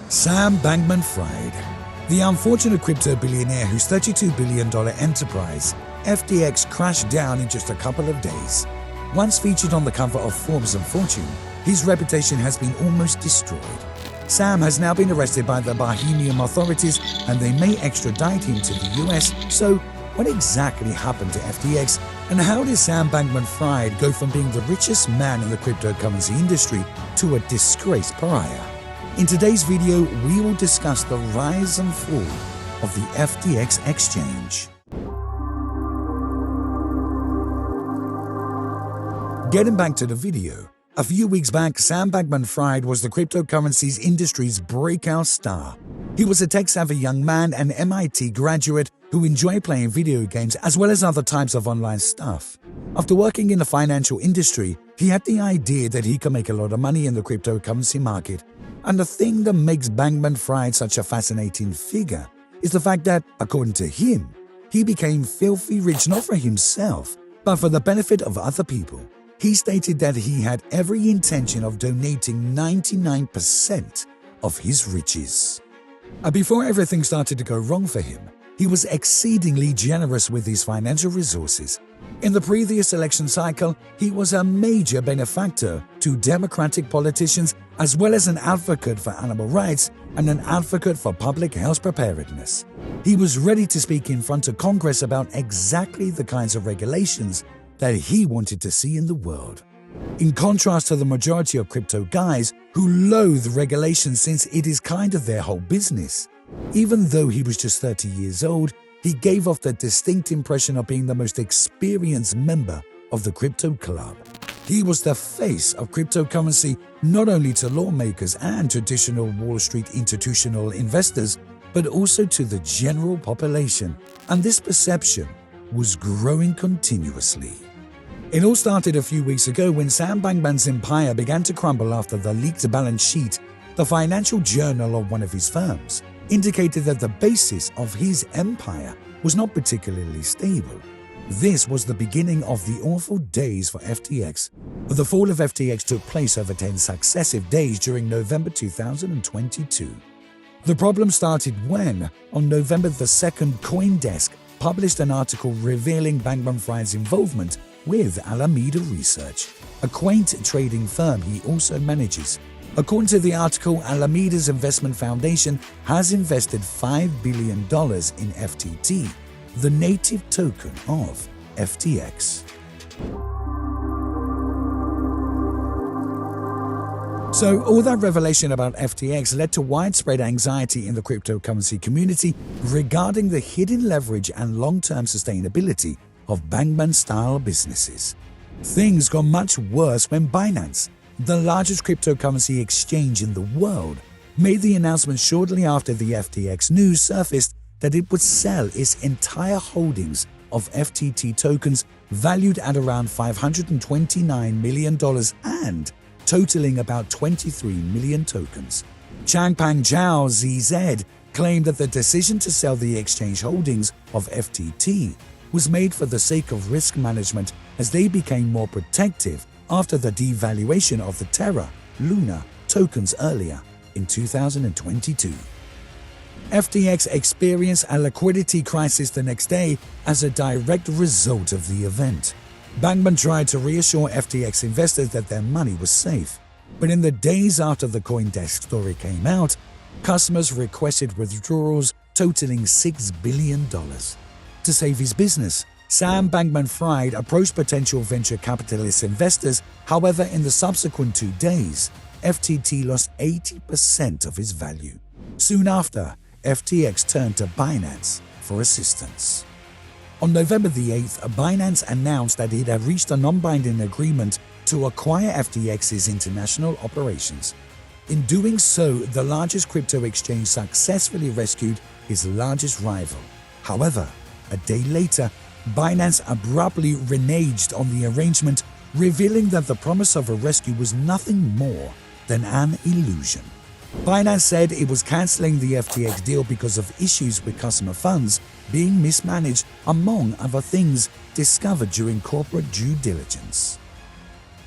Sam Bankman Fried, the unfortunate crypto billionaire whose $32 billion enterprise, FTX, crashed down in just a couple of days. Once featured on the cover of Forbes and Fortune, his reputation has been almost destroyed. Sam has now been arrested by the Bahamian authorities and they may extradite him to the US. So, what exactly happened to FTX, and how did Sam Bankman Fried go from being the richest man in the cryptocurrency industry to a disgraced pariah? In today's video, we will discuss the rise and fall of the FTX exchange. Getting back to the video, a few weeks back, Sam Bankman Fried was the cryptocurrencies industry's breakout star. He was a tech-savvy young man and MIT graduate who enjoyed playing video games as well as other types of online stuff. After working in the financial industry, he had the idea that he could make a lot of money in the cryptocurrency market. And the thing that makes Bankman Fried such a fascinating figure is the fact that, according to him, he became filthy rich not for himself, but for the benefit of other people. He stated that he had every intention of donating 99% of his riches. Before everything started to go wrong for him, he was exceedingly generous with his financial resources. In the previous election cycle, he was a major benefactor to Democratic politicians as well as an advocate for animal rights and an advocate for public health preparedness. He was ready to speak in front of Congress about exactly the kinds of regulations that he wanted to see in the world. In contrast to the majority of crypto guys who loathe regulations since it is kind of their whole business. Even though he was just 30 years old, he gave off the distinct impression of being the most experienced member of the crypto club. He was the face of cryptocurrency not only to lawmakers and traditional Wall Street institutional investors, but also to the general population, and this perception was growing continuously. It all started a few weeks ago when Sam Bankman's empire began to crumble after the leaked balance sheet. The financial journal of one of his firms indicated that the basis of his empire was not particularly stable. This was the beginning of the awful days for FTX. The fall of FTX took place over 10 successive days during November 2022. The problem started when, on November 2nd, CoinDesk published an article revealing Bankman Fried's involvement with Alameda Research, a quaint trading firm he also manages. According to the article, Alameda's investment foundation has invested $5 billion in FTT, the native token of FTX. So, all that revelation about FTX led to widespread anxiety in the cryptocurrency community regarding the hidden leverage and long-term sustainability of Bankman-style businesses. Things got much worse when BINANCE, the largest cryptocurrency exchange in the world, made the announcement shortly after the FTX news surfaced that it would sell its entire holdings of FTT tokens valued at around $529 million and totaling about 23 million tokens. Changpeng Zhao ZZ claimed that the decision to sell the exchange holdings of FTT was made for the sake of risk management as they became more protective after the devaluation of the Terra Luna tokens earlier in 2022. FTX experienced a liquidity crisis the next day as a direct result of the event. Bankman tried to reassure FTX investors that their money was safe, but in the days after the CoinDesk story came out, customers requested withdrawals totaling $6 billion. To save his business, Sam Bankman Fried approached potential venture capitalist investors. However, in the subsequent 2 days, FTT lost 80% of its value. Soon after, FTX turned to BINANCE for assistance. On November 8th, BINANCE announced that it had reached a non-binding agreement to acquire FTX's international operations. In doing so, the largest crypto exchange successfully rescued its largest rival. However, a day later, BINANCE abruptly reneged on the arrangement, revealing that the promise of a rescue was nothing more than an illusion. BINANCE said it was canceling the FTX deal because of issues with customer funds being mismanaged, among other things discovered during corporate due diligence.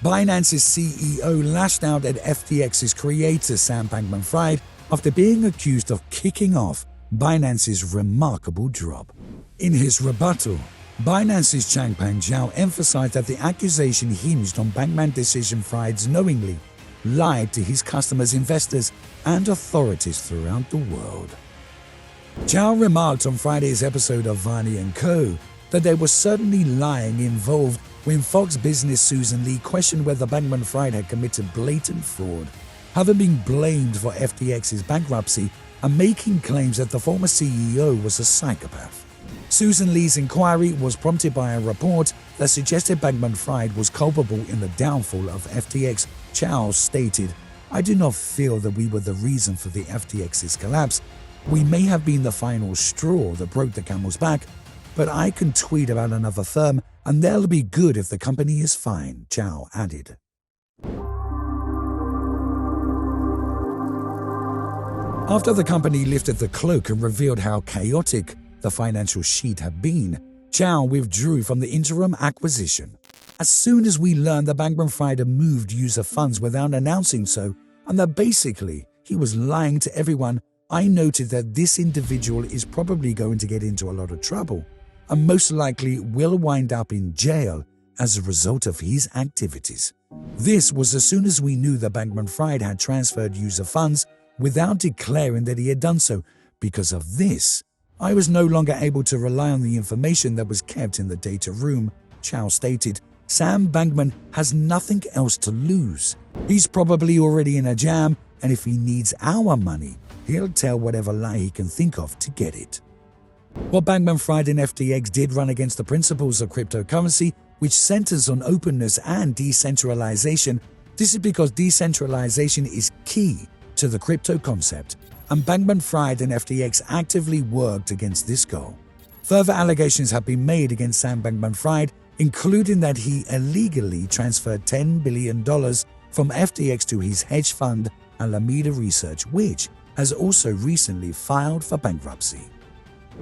BINANCE's CEO lashed out at FTX's creator Sam Bankman Fried, after being accused of kicking off BINANCE's remarkable drop. In his rebuttal, BINANCE's Changpeng Zhao emphasized that the accusation hinged on Bankman Fried's knowingly lied to his customers, investors, and authorities throughout the world. Zhao remarked on Friday's episode of Varney & Co. that there was certainly lying involved when Fox Business Susan Lee questioned whether Bankman Fried had committed blatant fraud, having been blamed for FTX's bankruptcy and making claims that the former CEO was a psychopath. Susan Lee's inquiry was prompted by a report that suggested Bankman Fried was culpable in the downfall of FTX. Zhao stated, "I do not feel that we were the reason for the FTX's collapse. We may have been the final straw that broke the camel's back, but I can tweet about another firm and they'll be good if the company is fine," Zhao added. After the company lifted the cloak and revealed how chaotic the financial sheet had been, Zhao withdrew from the interim acquisition. As soon as we learned that Bankman Fried had moved user funds without announcing so, and that basically he was lying to everyone, I noted that this individual is probably going to get into a lot of trouble and most likely will wind up in jail as a result of his activities. This was as soon as we knew that Bankman Fried had transferred user funds without declaring that he had done so. Because of this, I was no longer able to rely on the information that was kept in the data room, Zhao stated. Sam Bankman has nothing else to lose. He's probably already in a jam, and if he needs our money, he'll tell whatever lie he can think of to get it. What Bankman Fried and FTX did run against the principles of cryptocurrency, which centers on openness and decentralization. This is because decentralization is key to the crypto concept, and Bankman Fried and FTX actively worked against this goal. Further allegations have been made against Sam Bankman Fried, including that he illegally transferred $10 billion from FTX to his hedge fund Alameda Research, which has also recently filed for bankruptcy.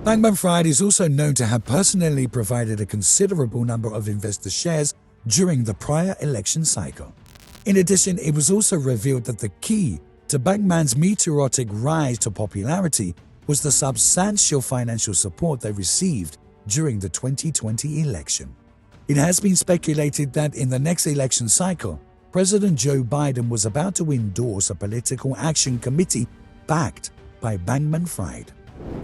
Bankman Fried is also known to have personally provided a considerable number of investor shares during the prior election cycle. In addition, it was also revealed that the key to Bankman's meteoric rise to popularity was the substantial financial support they received during the 2020 election. It has been speculated that in the next election cycle, President Joe Biden was about to endorse a political action committee backed by Bankman Fried.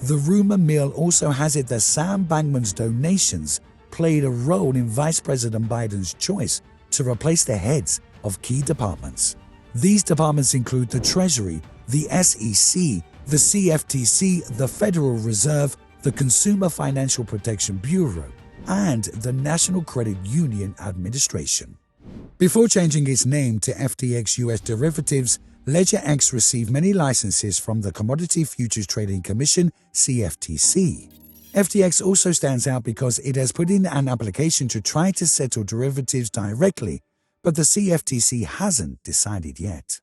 The rumor mill also has it that Sam Bankman's donations played a role in Vice President Biden's choice to replace the heads of key departments. These departments include the Treasury, the SEC, the CFTC, the Federal Reserve, the Consumer Financial Protection Bureau, and the National Credit Union Administration. Before changing its name to FTX US Derivatives, LedgerX received many licenses from the Commodity Futures Trading Commission, CFTC. FTX also stands out because it has put in an application to try to settle derivatives directly, but the CFTC hasn't decided yet.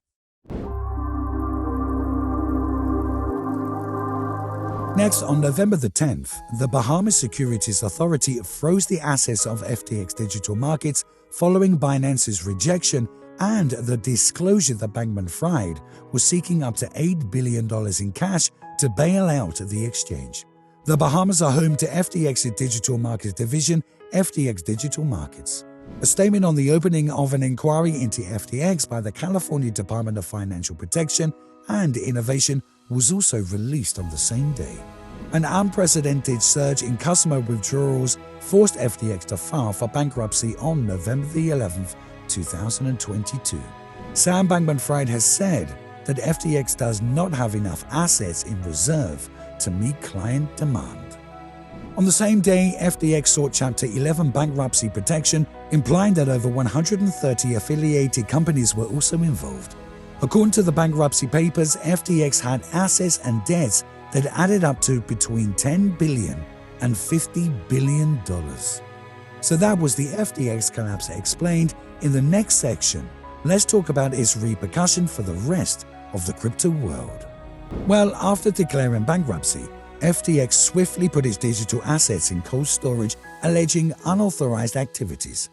Next, on November the 10th, the Bahamas Securities Authority froze the assets of FTX Digital Markets following BINANCE's rejection and the disclosure that Bankman Fried was seeking up to $8 billion in cash to bail out the exchange. The Bahamas are home to FTX's digital markets division, FTX Digital Markets. A statement on the opening of an inquiry into FTX by the California Department of Financial Protection and Innovation was also released on the same day. An unprecedented surge in customer withdrawals forced FTX to file for bankruptcy on November the 11th, 2022. Sam Bankman Fried has said that FTX does not have enough assets in reserve to meet client demand. On the same day, FTX sought Chapter 11 bankruptcy protection, implying that over 130 affiliated companies were also involved. According to the bankruptcy papers, FTX had assets and debts that added up to between $10 billion and $50 billion. So that was the FTX collapse explained. In the next section, let's talk about its repercussion for the rest of the crypto world. Well, after declaring bankruptcy, FTX swiftly put its digital assets in cold storage, alleging unauthorized activities.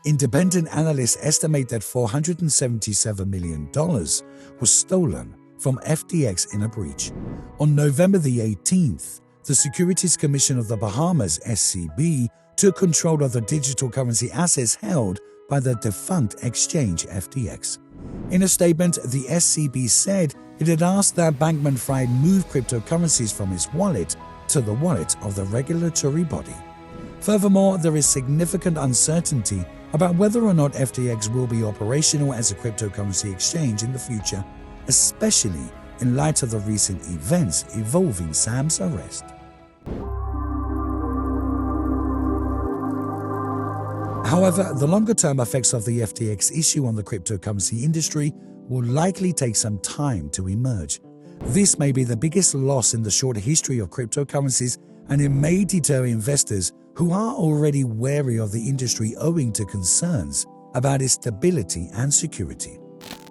Independent analysts estimate that $477 million was stolen from FTX in a breach. On November the 18th, the Securities Commission of the Bahamas, SCB, took control of the digital currency assets held by the defunct exchange FTX. In a statement, the SCB said it had asked that Bankman Fried move cryptocurrencies from his wallet to the wallet of the regulatory body. Furthermore, there is significant uncertainty about whether or not FTX will be operational as a cryptocurrency exchange in the future, especially in light of the recent events involving Sam's arrest. However, the longer-term effects of the FTX issue on the cryptocurrency industry will likely take some time to emerge. This may be the biggest loss in the short history of cryptocurrencies, and it may deter investors who are already wary of the industry owing to concerns about its stability and security.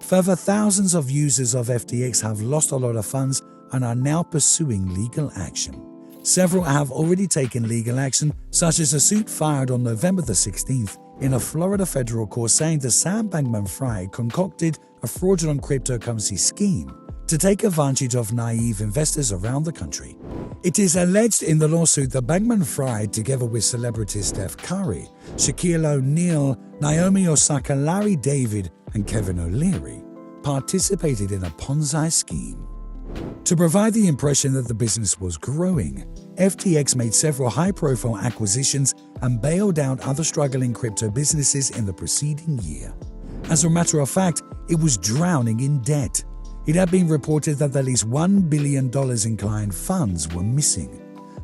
Further, thousands of users of FTX have lost a lot of funds and are now pursuing legal action. Several have already taken legal action, such as a suit filed on November the 16th in a Florida federal court saying that Sam Bankman Fried concocted a fraudulent cryptocurrency scheme to take advantage of naive investors around the country. It is alleged in the lawsuit that Bankman Fried, together with celebrities Steph Curry, Shaquille O'Neal, Naomi Osaka, Larry David, and Kevin O'Leary, participated in a Ponzi scheme. To provide the impression that the business was growing, FTX made several high-profile acquisitions and bailed out other struggling crypto businesses in the preceding year. As a matter of fact, it was drowning in debt. It had been reported that at least $1 billion in client funds were missing.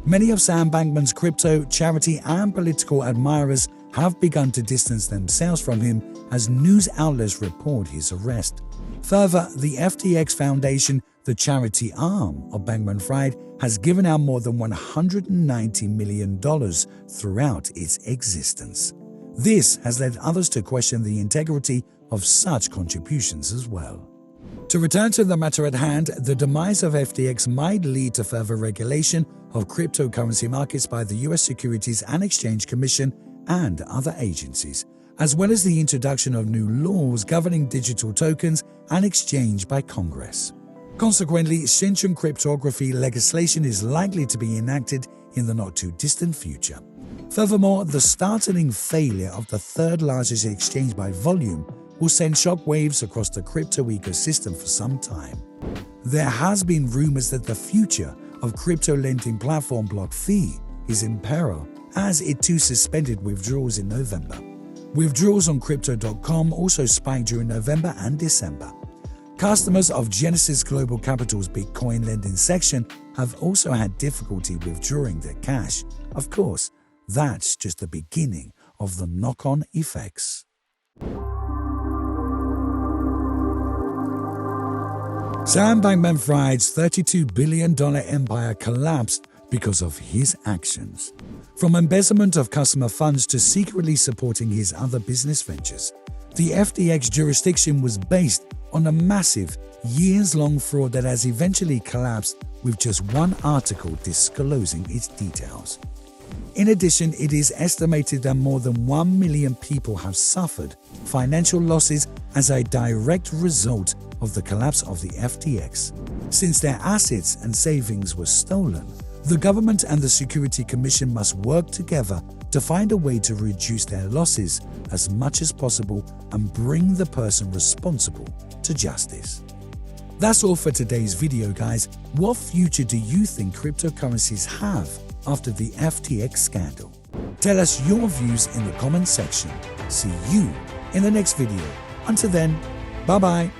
Many of Sam Bankman's crypto, charity, and political admirers have begun to distance themselves from him as news outlets report his arrest. Further, the FTX Foundation, the charity arm of Bankman Fried, has given out more than $190 million throughout its existence. This has led others to question the integrity of such contributions as well. To return to the matter at hand, the demise of FTX might lead to further regulation of cryptocurrency markets by the U.S. Securities and Exchange Commission and other agencies, as well as the introduction of new laws governing digital tokens and exchange by Congress. Consequently, stringent cryptography legislation is likely to be enacted in the not-too-distant future. Furthermore, the startling failure of the third-largest exchange by volume will send shockwaves across the crypto ecosystem for some time. There has been rumors that the future of crypto lending platform BlockFi is in peril, as it too suspended withdrawals in November. Withdrawals on Crypto.com also spiked during November and December. Customers of Genesis Global Capital's Bitcoin lending section have also had difficulty withdrawing their cash. Of course, that's just the beginning of the knock-on effects. Sam Bankman Fried's $32 billion empire collapsed because of his actions. From embezzlement of customer funds to secretly supporting his other business ventures, the FTX jurisdiction was based on a massive, years-long fraud that has eventually collapsed with just one article disclosing its details. In addition, it is estimated that more than 1 million people have suffered financial losses as a direct result of the collapse of the FTX. Since their assets and savings were stolen, the government and the Security Commission must work together to find a way to reduce their losses as much as possible and bring the person responsible to justice. That's all for today's video, guys. What future do you think cryptocurrencies have after the FTX scandal? Tell us your views in the comment section. See you in the next video. Until then, bye-bye.